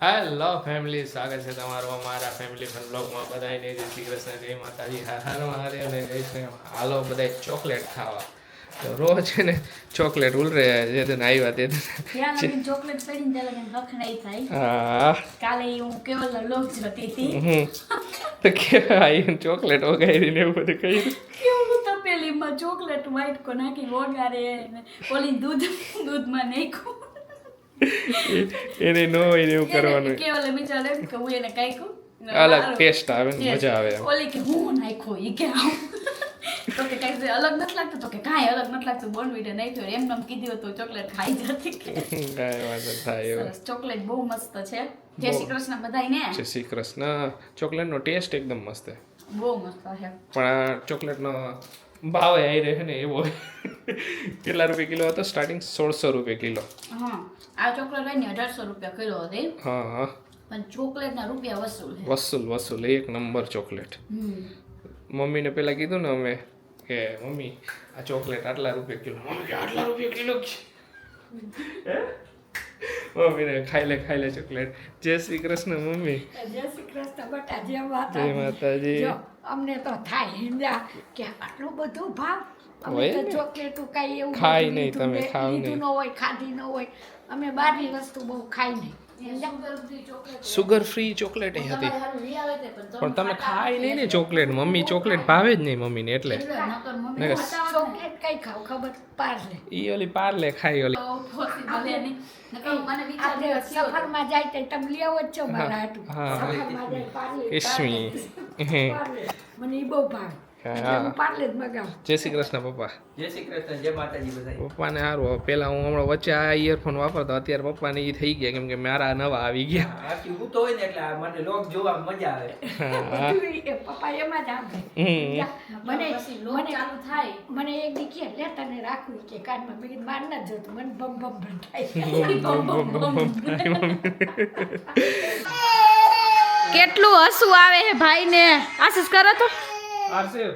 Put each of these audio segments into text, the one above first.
Hello family, સ્વાગત છે તમારું અમારા ફેમિલી ફન બ્લોગમાં. બધાને જય શ્રી કૃષ્ણ, જય માતાજી, હાર મારે અને જય શ્રી રામ. હાલો બધા ચોકલેટ ખાવા. તો રોજ છે ને ચોકલેટ ઉલરે જે દિન આવ્યા તે ચોકલેટ પડીને ત્યાં લગન હખણાઈ થાય. હા, કાલે હું કેવલ લોક જોતી હતી. તો કેવાય ચોકલેટ વગાડીને એવું બધું કર્યું. કેવું તપેલીમાં ચોકલેટ વ્હાઈટ કો નાખી વગાડે ને ઓલી દૂધમાં નાખ્યું. એને નો હોય એવું કરવાનું. કેવલ બિચારે કે હું એને કાઈકું અલગ ટેસ્ટ આવે ને મજા આવે. ઓલી કે હું નાખ્યો ઈ કે તો કે કઈ અલગ નથી લાગતું, તો કે કાંઈ અલગ નથી લાગતું, બોર્નવિટા નાખ્યો એમ નામ કીધું તો ચોકલેટ ખાઈ જતી. કાંઈ વાંધો થાય. સરસ, ચોકલેટ બહુ મસ્ત છે. જય શ્રી કૃષ્ણ બધાયને. જય શ્રી કૃષ્ણ. ચોકલેટનો ટેસ્ટ એકદમ મસ્ત છે. બહુ મસ્ત છે. પણ આ ચોકલેટનો ભાવ આવી રહે ને એવો કેટલા રૂપિયા કિલો હતો? સ્ટાર્ટિંગ 1600 રૂપિયા કિલો. હા, આ ચોકલેટ લઈને 1800 રૂપિયા કિલો હતી. હા હા, પણ ચોકલેટના રૂપિયા વસૂલ એક નંબર ચોકલેટ. મમ્મીને પેલા કીધું ને અમે કે મમ્મી આ ચોકલેટ આટલા રૂપિયા કિલો. મમ્મી કે આટલા રૂપિયા કિલો? મમ્મીને ખાઈ લે ચોકલેટ. જય શ્રી કૃષ્ણ મમ્મી. જય શ્રી કૃષ્ણ બેટા, જય જય માતાજી. જો અમને તો થાય હિંદા કે આટલું બધું ભાવ. અમે હોય તો ને. ચોકલેટું કાંઈ એવું ખાઈ બધું નહીં, લીધું તમે ને- ખાવ લીધું નહીં. ન હોય, ખાધી ન હોય. અમે બહારની વસ્તુ બહુ ખાઈ નહીં. સુગર ફ્રી ચોકલેટ હતી. પણ તમે ખાઈ નહીં ને ચોકલેટ. મમ્મી ચોકલેટ ભાવે જ નહીં મમ્મીને એટલે. નકર ચોકલેટ કઈ ખાવ ખબર પાર્લે. ઈ ઓલી પાર્લે ખાઈ ઓલી. આપણે સફરમાં જાય તો તમે લેવો જ છો મારા હાટુ. હા. સફરમાં જાય પાર્લે, કિસમી. પાર્લે. મને ઈ બહુ ભાવે. એટલે હું પાર્લે જ મગાવું. જય શ્રી કૃષ્ણ પપ્પા. જય શ્રી કૃષ્ણ, જય માતાજી બધાય. પપ્પાને સારું. પહેલાં હું હમણાં વચ્ચે આ ઇયરફોન વાપરતો, અત્યારે પપ્પાને એ થઈ ગયા કેમ કે મારા નવા આવી ગયા. આખી ઊતો હોય ને એટલે આ મને લોક જોવા મજા આવે. બધું એ પપ્પા એમાં જ આપે. મને ચાલુ થાય. મને એક દી કે લે તને રાખવું કે કાનમાં. મેં કીધું માર ના જોતું, મને બમ બમ બમ થાય. કેટલું હસવું આવે હે ભાઈને. આશીષ કરો તો. આરસીવ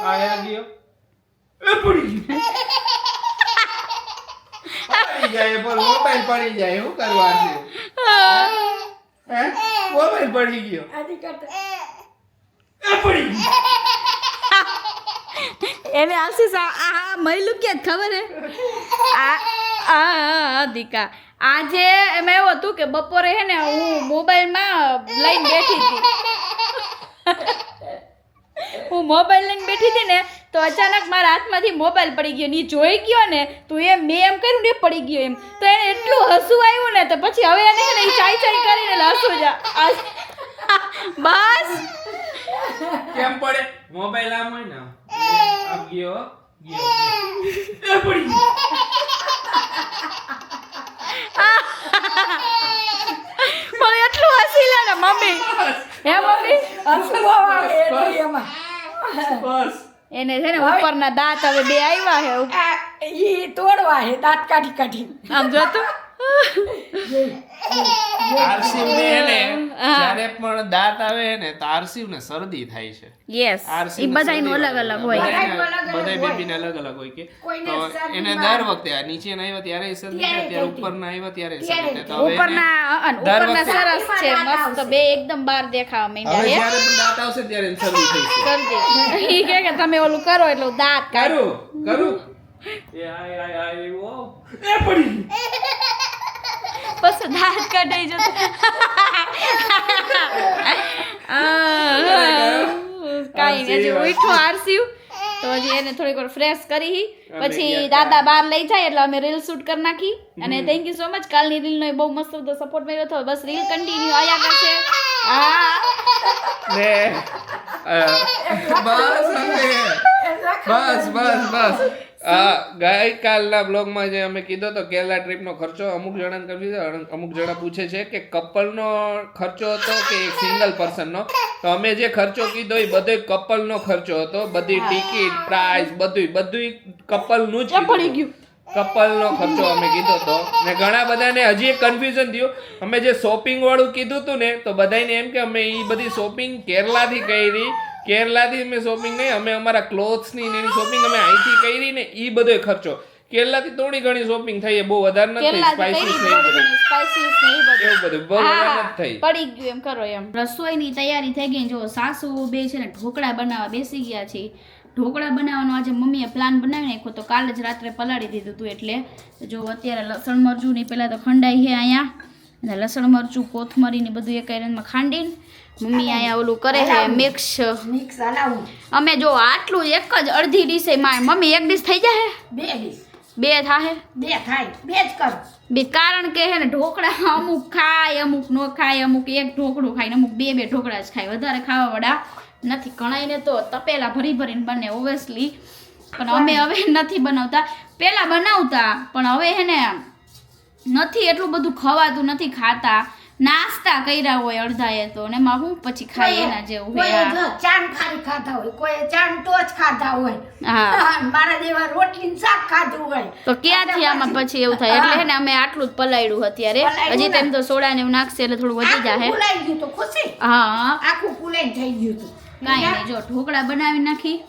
આ ગયો. પડી જાય પર મોબાઈલ પડી જાય. શું કરવું આરસીવ? હે મોબાઈલ પડી ગયો. આની કરતા એને આશીષ આ મયલું કે ખબર હે આ દીકા આજે એમાં એવું હતું કે બપોરે હે ને હું મોબાઈલમાં લઈને બેઠી હતી. હું મોબાઈલ લઈને બેઠી હતી ને તો અચાનક મારા હાથમાંથી મોબાઈલ પડી ગયો. ની જોઈ ગયો ને તો એ મેં એમ કર્યું ને પડી ગયો એમ. તો એને એટલું હસવું આવ્યું ને તો પછી હવે એને હે ને ચાઈ કરીને હસવું જા બસ. કેમ પડે? મોબાઈલ આમ હોય ને આમ ગયો પડી ગયો. પણ એટલું હસી લે ને મમ્મી. હે મમ્મી હસવું આવે એટલું એમાં. બસ એને છે ને ઉપરના દાંત હવે બે આવ્યા હે. આ ઈ તોડવા હે દાંત કાઢી કાઢી. આમ જો તો આરસીવ ને એને જ્યારે પણ દાંત આવે ને તો આરસીવ ને શરદી થાય છે. યસ આરસીવ ઈ ને બધાયનું શરદી અલગ અલગ હોય. બધા બેબીને અલગ અલગ હોય કે કોઈને તો શરદી એને માં- દર વખતે આ નીચેના આવ્યા ત્યારે શરદી થાય, ત્યારે ઉપરના આવ્યા ત્યારે શરદી થાય. તો હવે એને- ઉપરના દર ઉપરના વખતે- સરસ છે મસ્ત બે એકદમ બહાર દેખાવા હવે માંડ્યા હે. જ્યારે પણ દાંત આવશે ત્યારે એને શરદી થઈ છે. શરદી ઈ કે તમે ઓલું કરો એટલે દાંત કાઢો. કરું એ આય ઓ એ પડી પછી દાંત કાઢાઈ જતો. કાઈ નહીં, હજી ઉઠ્યો આરસીવ તો હજી એને થોડીક વાર ફ્રેશ કરી પછી દાદા બહાર લઈ જાય એટલે અમે રીલ શૂટ કરી નાખી. અને થેન્ક યુ સો મચ. કાલની રીલનો બહુ મસ્ત બધો સપોર્ટ મળ્યો હતો. બસ રીલ કન્ટિન્યુ આયા કરશે. હા ને બસ ગઈકાલના બ્લોગમાં જે અમે કીધો તો કેરલા ટ્રીપનો ખર્ચો અમુક જણાને કરી દીધો. અમુક જણા પૂછે છે કે કપલનો ખર્ચો હતો કે એક સિંગલ પર્સનનો. તો અમે જે ખર્ચો કીધો એ બધો કપલનો ખર્ચો હતો. બધી ટિકિટ પ્રાઇસ બધું કપલનું જ પડી ગયું. કપલનો ખર્ચો અમે કીધો તો. ને ઘણા બધાને હજી એક કન્ફ્યુઝન થયું. અમે જે શોપિંગ વાળું કીધું હતું ને તો બધાને એમ કે અમે એ બધી શોપિંગ કેરલાથી કરી. કેરલાથી અમે શોપિંગ નહીં, અમે અમારા ક્લોથ્સની ને એની શોપિંગ અમે અહીંથી કરી ને એ બધો ખર્ચો કેરલાથી થોડી ઘણી શોપિંગ થઈ બહુ વધારે નથી થઈ કેરલાથી સ્પાઇસીસ કઈ ને સ્પાઇસીસ ને એ બધું એવું બધું બહુ વધારે નથી થઈ પડી ગયું એમ કરો એમ રસોઈની તૈયારી થઈ ગઈ જો સાસુ બે છે ને ઢોકળા બનાવવા બેસી ગયા છે ઢોકળા બનાવવાનો આજે મમ્મીએ પ્લાન બનાવી નાખ્યો તો કાલે જ રાત્રે પલાળી દીધું હતું એટલે જો અત્યારે લસણ મરચું ની પહેલાં તો ખંડાઈ છે અહીંયા અને લસણ મરચું કોથમરી ને બધું એક આયરનમાં ખાંડીને મમ્મી અહીંયા ઓલું કરે છે મિક્સ હલાવું અમે જો આટલું એક જ અડધી ડીશે મમ્મી એક ડીશ થઈ જાય 2 ડીશ બે થાય 2 થાય 2 જ કર બે કારણ કે હે ને ઢોકળા અમુક ખાય અમુક ન ખાય અમુક એક ઢોકળું ખાય ને અમુક બે ઢોકળા જ ખાય વધારે ખાવા વાળા નથી ઘણાઈને તો તપેલા ભરી ભરીને બને ઓબ્વિયસલી પણ અમે હવે નથી બનાવતા પહેલા બનાવતા પણ હવે હે ને નથી એટલું બધું ખવાતું નથી ખાતા નાસ્તા કર્યા હોય અડધાએ તો ને એમાં હું પછી ખાય એના જેવું કોઈ હોય જો ચાન ખારી ખાધા હોય કોઈ ચાન ટોચ ખાધા હોય હા મારા જેવા રોટલી ને શાક ખાધું હોય તો ક્યાંથી આમાં પછી એવું થાય એટલે હે ને અમે આટલું જ પલાળ્યું અત્યારે હજી તેમ તો સોડા ને એવું નાખશે એટલે થોડું વધી જાય ફૂલાઈ ગયું તો ખુશી હા આખું ફૂલાઈ થઈ ગયું હતું કાંઈ નહીં જો ઢોકળા બનાવી નાખી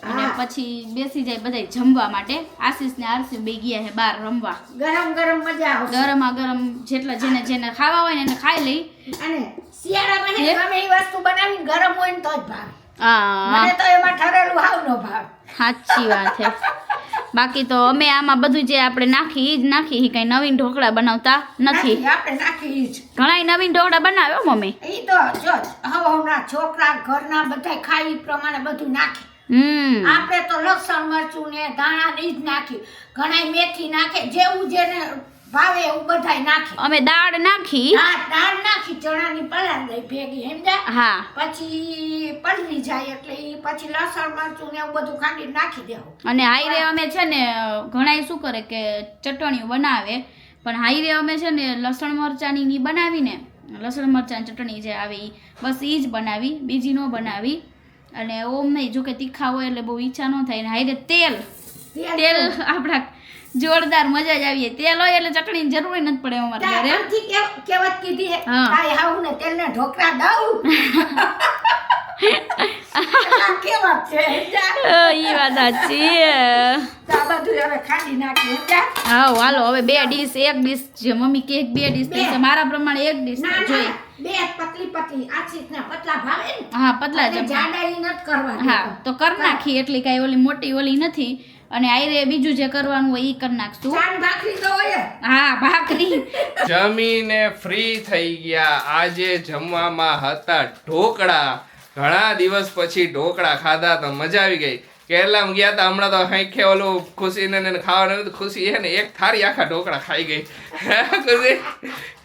અને પછી બેસી જાય બધા જમવા માટે આશીષ ને આરસી બે ગયા છે બહાર રમવા ગરમ ગરમ મજા આવશે ગરમા ગરમ જેટલા જેને ખાવા હોય ને એને ખાઈ લઈ અને શિયાળામાં હે ગમે એ વસ્તુ બનાવીને ગરમ હોય ને તો જ ભાવે હા મને તો એમાં ઠરેલું હાવ ન ભાવે સાચી વાત છે બાકી તો અમે આમાં બધું જે આપણે નાખી ઈ જ નાખી કઈ નવીન ઢોકળા બનાવતા નથી આપણે નાખી જ ઘણા નવીન ઢોકળા બનાવ્યો મમ્મી ઈ તો જો હવના છોકરા ઘરના બધા ખાય ઈ પ્રમાણે બધું નાખે આપણે તો લસણ મરચું ને ધાણા ને ઈ જ નાખી ઘણા મેથી નાખે જેવું જેને ભાવે એવું બધાય નાખે અમે દાળ નાખી હા દાળ નાખી ચણાની પલાળ દઈ ભેગી સમજ્યા હા પછી પલળી જાય એટલે ઈ પછી લસણ મરચું ને એવું બધું ખાંડી નાખી દેવું અને હાઈરે અમે છે ને ઘણા શું કરે કે ચટણીઓ બનાવે પણ હાઈરે અમે છે ને લસણ મરચાની ની બનાવીને લસણ મરચાની ચટણી જે આવે ઈ બસ ઈ જ બનાવી બીજી ન બનાવી અને ઓમ નહીં જો કે તીખા હોય એટલે બહુ ઈચ્છા ન થાય ને હાઈરે તેલ આપણા જોરદાર મજા જ આવીએ તેલ હોય એટલે ચટણી જરૂર નથી પડે અમારે ઘરે કેવત કીધી હે હા. કાઈ હાવ ને તેલ ને ઢોકળા દઉં કેવત છે ઈ વાત સાચી આ બધું હવે ખાલી નાખી સમજ્યા હા હાલો હવે બે ડીશ એક ડીશ જે મમ્મી કે બે ડીશ છે મારા પ્રમાણે એક ડીશ ના જોઈ બે પતલી પતલી આછીસ ના પતલા ભાવે ને હા પતલા જ જાડાઈ નથી કરવાની હા તો કર નાખી એટલી કઈ ઓલી મોટી ઓલી નથી અને આયરે બીજું જે કરવાનું હોય ઈ કરી નાખશું ચાન ભાખરી તો હોય જ. હા ભાખરી જમીને ફ્રી થઈ ગયા આજે જમવામાં હતા ઢોકળા ઘણા દિવસ પછી ઢોકળા ખાધા તો મજા આવી ગઈ કેરલામાં ગયા હતા હમણાં તો હાંખે ઓલું ખુશીને ને ખાવાનું હતું ખુશી હે ને એક થાળી આખા ઢોકળા ખાઈ ગઈ ખુશી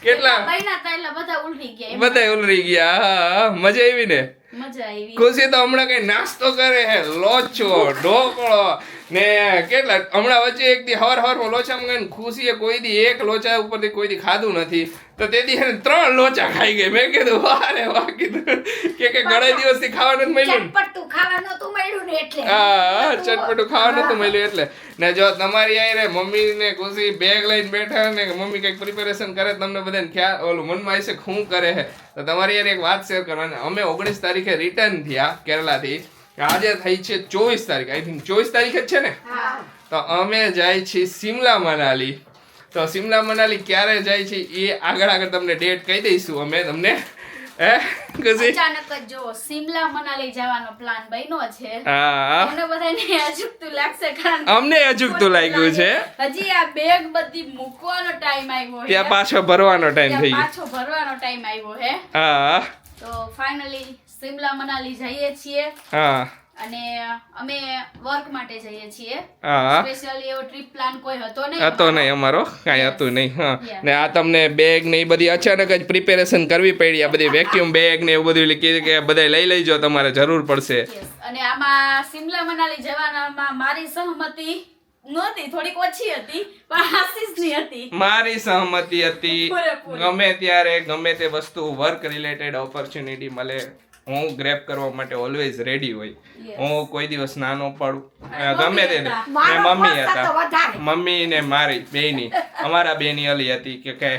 કેટલા મહિના થાય એટલે બધા ઉલટી ગયા બધા ઉલરી ગયા હા મજા આવી ને મજા આવી ખુશી તો હમણાં કઈ નાસ્તો કરે હે લોચો ઢોકળો ને કેટલા હમણાં વચ્ચે એક દી હવાર લોચા મંગાવીને ખુશીએ કોઈ દી એક લોચા ઉપરથી કોઈ દી ખાધું નથી તો તે દી એને 3 લોચા ખાઈ ગઈ મેં કીધું વારે વાહ કીધું કે ઘણા દિવસથી ખાવાનું નથી મળ્યું ચટપટું ખાવાનું નતું મળ્યું ને એટલે હા ચટપટું ખાવાનું નતું મળ્યું એટલે ને જો તમારી આઈ રે મમ્મી ને ખુશી બેગ લઈને બેઠા ને મમ્મી કઈક પ્રિપેરેશન કરે તમને બધાને ખ્યાલ ઓલું મનમાં હશે શું કરે છે તો તમારી યાર એક વાત શેર કરવાની અમે 19 તારીખે રિટર્ન થયા કેરલાથી આજે થઈ છે 24 તારીખ આઈ થિંક 24 તારીખ જ છે ને તો અમે જાય છીએ સિમલા મનાલી તો સિમલા મનાલી ક્યારે જાય છે એ આગળ તમને ડેટ કહી દઈશું અમે તમને હે ખુશી અચાનક જ જો સિમલા મનાલી જવાનો પ્લાન બન્યો છે હા અમને બધાને અજુકતું લાગશે કારણ અમને અજુકતું લાગ્યું છે હજી આ બેગ બધી મૂકવાનો ટાઈમ આવ્યો છે ત્યાં પાછો ભરવાનો ટાઈમ થઈ ગયો પાછો ભરવાનો ટાઈમ આવ્યો છે હા તો ફાઇનલી સિમલા મનાલી જઈએ છીએ હા અને અમે વર્ક માટે જઈએ છીએ હા સ્પેશિયલી એવો ટ્રીપ પ્લાન કોઈ હતો હતો નહીં અમારો કાંઈ હતું નહીં હા ને આ તમને બેગ ને એ બધી અચાનક જ પ્રિપેરેશન કરવી પડી આ બધી વેક્યુમ બેગ ને એવું બધું કીધું કે બધા લઈ લેજો તમારે જરૂર પડશે Yes. અને આમાં સિમલા મનાલી જવાનામાં મારી સહમતિ નહોતી થોડીક ઓછી હતી પણ આશીષની હતી મારી સહમતિ હતી પૂરેપૂરી. ગમે ત્યારે ગમે તે વસ્તુ વર્ક રિલેટેડ ઓપોર્ચ્યુનિટી મળે હું ગ્રેપ કરવા માટે ઓલવેઝ રેડી હોય હું કોઈ દિવસ ના ન પાડું ગમે તે ને મમ્મી હતા મમ્મી ને મારી બેની અમારા બેની અલી હતી કે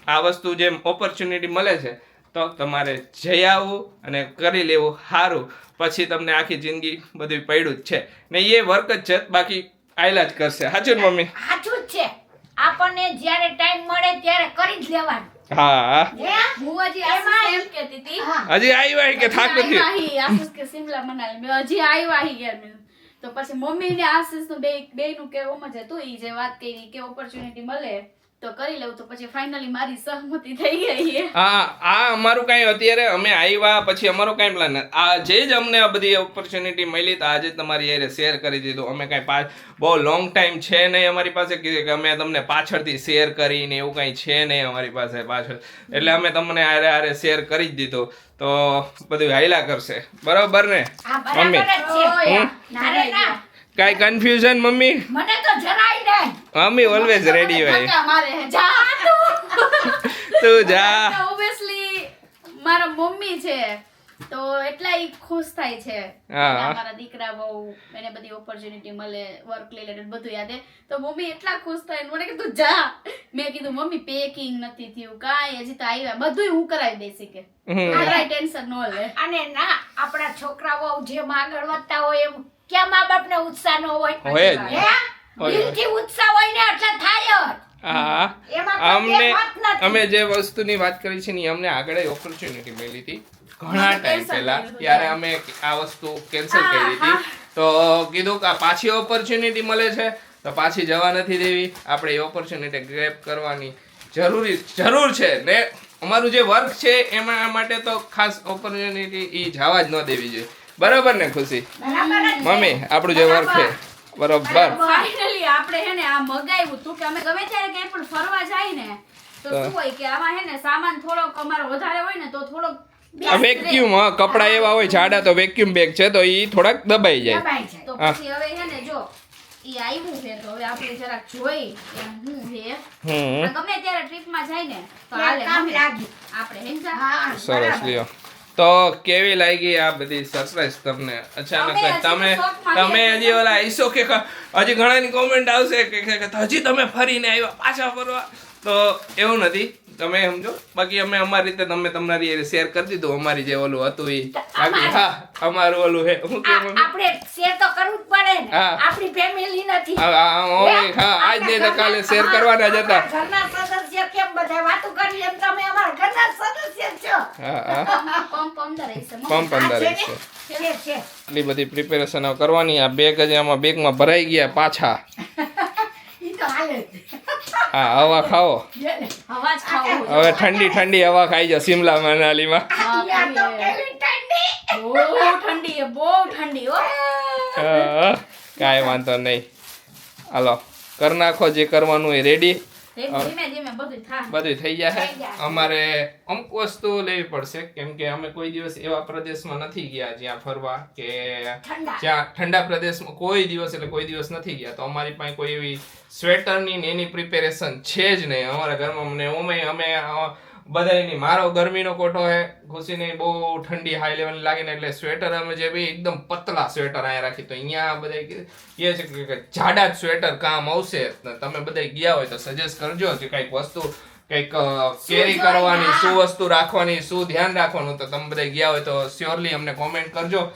આ વસ્તુ જેમ ઓપોર્ચ્યુનિટી મળે છે તો તમારે જઈ આવવું અને કરી લેવું સારું પછી તમને આખી જિંદગી બધું પડ્યું જ છે ને એ વર્ક જ છે બાકી આયલા જ કરશે સાચું ને મમ્મી? સાચું જ છે. આપણને જ્યારે ટાઈમ મળે ત્યારે કરી જ લેવાનું. હા હે? હું હજી આશીષ એમ કહેતી હતી હા. હજી આવ્યા કે થાક નથી? આવ્યા હી, આશીષ કે શિમલા મનાલી મેં હજી આવ્યા હી ઘેર મેં. તો પછી મમ્મી ને આશીષ નું બે નું કેવું જ હતું ઈ જે વાત કરી કે ઓપોર્ચ્યુનિટી મળે તો કરી લઉં. તો પછી ફાઇનલી મારી સહમતી થઈ ગઈ છે. આ અમારું કાંઈ અત્યારે અમે આવ્યા પછી અમારો કાંઈ પ્લાન નથી. આજે જ અમને આ બધી ઓપોર્ચ્યુનિટી મળી તો આજે જ તમારી હારે શેર કરી દીધું. અમે કાંઈ બહુ લોંગ ટાઈમ છે નહીં અમારી પાસે કે અમે તમને પાછળથી શેર કરીને એવું કાંઈ છે નહીં અમારી પાસે પાછળ. એટલે અમે તમને હારે શેર કરી જ દીધું. તો બધું હાયલા કરશે બરોબર ને આ બરાબર જ છે. ઓય, ના રે ના. કાંઈ કન્ફ્યુઝન મમ્મી? મને તો જરાય નહીં. મમ્મી ઓલવેઝ રેડી હોય. ધક્કા મારે છે. જા તું. તું જા. ઓબ્વિયસલી મારા મમ્મી છે તો એટલા ઈ ખુશ થાય છે હા. કે મારા દીકરા બહુ એને બધી ઓપોર્ચ્યુનિટી મળે વર્ક રિલેટેડ બધું યાદ હે. તો મમ્મી એટલા ખુશ થાય ને મને કીધું જા. મેં કીધું મમ્મી પેકિંગ નથી થયું કાંઈ હજી તો આવ્યા બધું હું કરાવી દઈશ કે જરાય ટેન્શન ન લે. અને ના આપણા છોકરાઓ જેમ આગળ વધતા હોય એમ ક્યાં મા બાપને ઉત્સાહ ન હોય? હોય જ. હે? દિલથી ઉત્સાહ હોય ને એટલે થાય જ. હા એમાં કોઈ અમને વાત નથી. અમે જે વસ્તુની વાત કરી છે ને એ અમને આગળ ઓપોર્ચ્યુનિટી મળી હતી ઘણા ટાઈમ cancel પહેલા. કર્યું હતું ત્યારે અમે આ વસ્તુ કેન્સલ કરી હતી. તો કીધું કે આ પાછી ઓપોર્ચ્યુનિટી મળે છે તો પાછી જવા નથી દેવી. આપણે એ ઓપોર્ચ્યુનિટી ગ્રેબ કરવાની જરૂર છે ને અમારું જે વર્ક છે એમાં માટે તો ખાસ ઓપોર્ચ્યુનિટી ઈ જવા જ ન દેવી જોઈએ. બરાબર ને ખુશી? બરાબર જ છે. મમ્મી આપણું જે વર્ક છે બરોબર. ફાઇનલી આપણે હે ને આ મગાવ્યું તું કે અમે ગમે ત્યારે ક્યાંય પણ ફરવા જાય ને તો શું હોય કે આમાં હે ને સામાન થોડોક અમારો વધારે હોય ને તો થોડોક વેક્યુમ કપડા એવા હોય જાડા તો વેક્યુમ બેગ છે તો ઈ થોડાક દબાઈ જાય. દબાઈ જાય. તો હા. પછી હવે હે ને જો ઈ આવ્યું છે તો હવે આપણે જરાક જોઈ કે હું હે હમ આ ગમે ત્યારે ટ્રીપમાં જાય ને તો ત્યાં હાલે કામ મમ્મી. લાગ્યું. આપણે હેંચા હા, સરસ બરાબર. લ્યો. તો કેવી લાગી આ બધી સરપ્રાઈઝ તમને અચાનક જ? અમે હજી તમે તો શોખમાં તમે ગયા હજી ઓલા ઈસો કે હજી ઘણાની કોમેન્ટ આવશે કે હજી તમે ફરીને આવ્યા પાછા ફરવા. તો એવું નથી તમે સમજો. બાકી અમે અમારી રીતે તમે તમારી શેર કરી દીધું અમારી જે ઓલું હતું એ. બાકી હા અમારું ઓલું હે હું કેમ આપણે શેર તો કરવું જ પડે ને. હા. આપણી ફેમિલી નથી. હા આજ નહીં તો કાલે શેર કરવાના જ હતા. આપણા ઘરના સદસ્ય કેમ બધા વાતો કરી એમ તમે અમારા ઘરના સદસ્ય છો. હા પંપ અંદર હશે મમ્મી. પંપ અંદર છે છે. ને? છે. એટલી બધી પ્રિપેરેશન કરવાની. આ બેગ જ આમાં બેગમાં ભરાઈ ગયા પાછા. ઈ તો હાલે જ. હા હવા ખાઓ. જેને. અવાજ ખાવો હવે ઠંડી ઠંડી હવા ખાઈ જાઓ શિમલા મનાલીમાં. યા તો કેવી ઠંડી. બહુ ઠંડી છે બહુ ઠંડી હો. કાંઈ વાંધો નહીં. હાલો કર નાખો જે કરવાનું એ રેડી. ધીમે ધીમે બધું થાય. બધું થઈ થઈ જશે. જશે. અમારે અમુક વસ્તુ લેવી પડશે કેમ કે અમે કોઈ દિવસ એવા પ્રદેશમાં નથી ગયા જ્યાં ફરવા કે ઠંડા. જ્યાં ઠંડા પ્રદેશમાં કોઈ દિવસ નથી ગયા. તો અમારી પાસે કોઈ એવી સ્વેટરની ને એની પ્રિપેરેશન છે જ નહીં અમારા ઘરમાં. મને અમે બધાની મારો ગરમીનો કોઠો હે, ખુશીને બહુ ઠંડી હાઈ લેવલ લાગે ને એટલે સ્વેટર અમે જે બી એકદમ પતલા સ્વેટર અહીંયા રાખી. તો અહીંયા બધા કહે છે કે જાડા જ સ્વેટર કામ આવશે. તમે બધા ગયા હોય તો સજેસ્ટ કરજો કે કંઈક વસ્તુ કંઈક કેરી કરવાની, શું વસ્તુ રાખવાની, શું ધ્યાન રાખવાનું. તો તમે બધા ગયા હોય તો શ્યોરલી અમને કોમેન્ટ કરજો.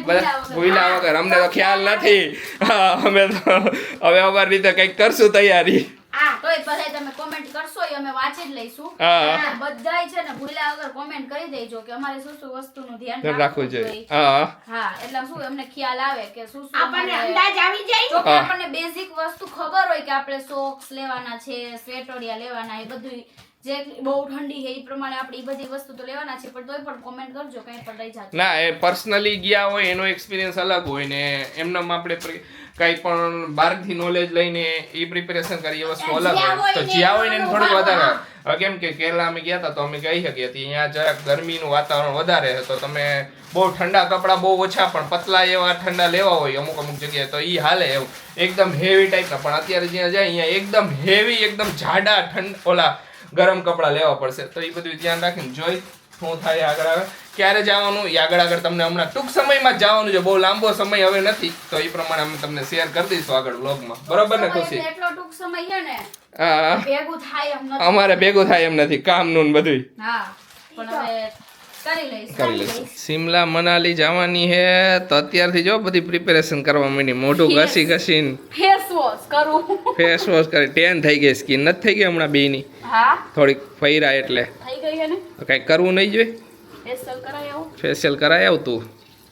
બધા ભૂલ્યા વગર. અમને તો ખ્યાલ નથી. અમે તો હવે અમારી રીતે કંઈક કરશું તૈયારી. આ તોય બધાય તમે કોમેન્ટ કરશો એ અમે વાંચી જ લઈશું. હા બધાય છે ને ભૂલ્યા વગર કોમેન્ટ કરી દેજો કે અમારે શું શું વસ્તુનું ધ્યાન ધ્યાન રાખવું જોઈએ. જોઈએ. હા હા એટલે શું અમને ખ્યાલ આવે કે શું શું આપણને અમારે- અંદાજ આવી જાય. જો કે હા. આપણને બેઝિક વસ્તુ ખબર હોય કે આપણે સોક્સ લેવાના છે, સ્વેટરિયા લેવાના, એ બધું જે બહુ ઠંડી છે એ પ્રમાણે આપણે એ બધી વસ્તુ તો લેવાના છે, પણ તોય પણ કોમેન્ટ કરજો કંઈ પણ રહી જાય. ના એ પર્સનલી ગયા હોય એનો એક્સપિરિયન્સ અલગ હોય ને એમનેમ આપણે કંઈ પણ બહારથી નોલેજ લઈને એ પ્રિપેરેશન કરી એ વસ્તુ અલગ જ્યાં હોય. તો હોય ને જ્યાં હોય ને એને એનું થોડુંક વધારે હા. હવે કેમ કે કેરલા અમે ગયા હતા તો અમે કહી શકીએ હતી અહીંયા જરાક ગરમીનું વાતાવરણ વધારે છે. તો તમે બહુ ઠંડા કપડાં બહુ ઓછા પણ પતલા એવા ઠંડા લેવા હોય અમુક જગ્યાએ તો એ હાલે એવું એકદમ હેવી ટાઈપના. પણ અત્યારે જ્યાં જાય અહીંયા એકદમ હેવી એકદમ જાડા ઓલા ગરમ કપડાં લેવા પડશે. તો એ બધું ધ્યાન રાખીને જોઈ શું થાય આગળ ક્યારે જવાનું એ આગળ તમને હમણાં ટૂંક સમયમાં જ જવાનું છે. બહુ લાંબો સમય હવે નથી. તો એ પ્રમાણે અમે તમને શેર કરી દઈશું આગળ વ્લોગમાં. બરોબર ને ખુશી? સમય એટલે એટલો ટૂંક સમય છે ને હા ભેગું થાય એમ નથી. અમારે ભેગું થાય એમ નથી કામનું ને બધું. હા પણ હવે કરી લઈશ કરી લઈશું શિમલા મનાલી જવાની હે તો અત્યારથી જો બધી પ્રિપેરેશન કરવા માંડી મોઢું ઘસી ઘસીને ફેસ વોશ કરું ફેસ વોશ કરી ટેન થઈ ગઈ સ્કિન નથી થઈ ગઈ હમણાં બેની હા થોડીક ફૈરા એટલે થઈ ગઈ હે ને તો કંઈક કરવું નહીં જોઈએ ફેશિયલ કરાય આવું ફેશિયલ કરાય આવ તું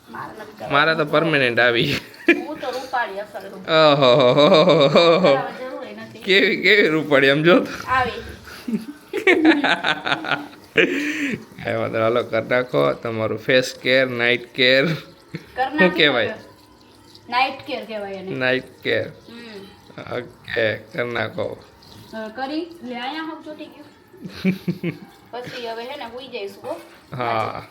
મારે નથી કરાવવું. મારા તો પરમેનન્ટ આવી હું તો રૂપાળી અસર છું ઓહો કરાવવાની જરૂર ય નથી કેવી કેવી રૂપડી એમ જો તો આવી કાંઈ વાંધો હાલો કરી નાખો તમારું ફેસ કેર નાઇટ કેર શું કહેવાય નાઇટ કેર કહેવાય એને નાઇટ કેર હમ. ઓકે કરી નાખો કરી લે આયા હમ ચોટી ગયું પછી હવે હે ને હુઈ જઈશું હો હા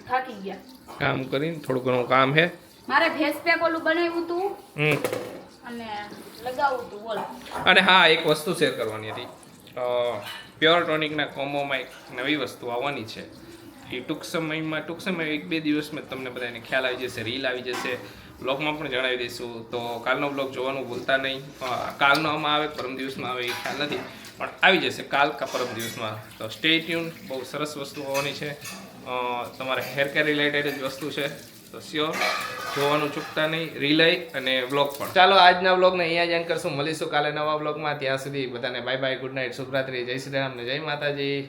થાકી ગયા કામ કરીને થોડું ઘણું કામ હે મારે ફેસ પેક ઓલું બનાવ્યું તું હમ અને લગાવું તું બોલ અને હા એક વસ્તુ શેર કરવાની હતી પ્યોર ટોનિકના કોમ્બોમાં એક નવી વસ્તુ આવવાની છે એ ટૂંક સમય 1-2 દિવસમાં તમને બધાને ખ્યાલ આવી જશે રીલ આવી જશે બ્લોગમાં પણ જણાવી દઈશું તો કાલનો બ્લોગ જોવાનું ભૂલતા નહીં કાલનો આમાં આવે પરમ દિવસમાં આવે એ ખ્યાલ નથી પણ આવી જશે કાલ કા પરમ દિવસમાં તો સ્ટે ટ્યુન બહુ સરસ વસ્તુ હોવાની છે તમારે હેર કેર રિલેટેડ જ વસ્તુ છે તો સ્યોર જોવાનું ચૂકતા નહીં રીલાઈ અને વ્લોગ પણ ચાલો આજના વ્લોગને અહીંયા જ એન્ડ કરશું મળીશું કાલે નવા વ્લોગમાં ત્યાં સુધી બધાને બાય બાય ગુડ નાઇટ શુભરાત્રી જય શ્રી રામ ને જય માતાજી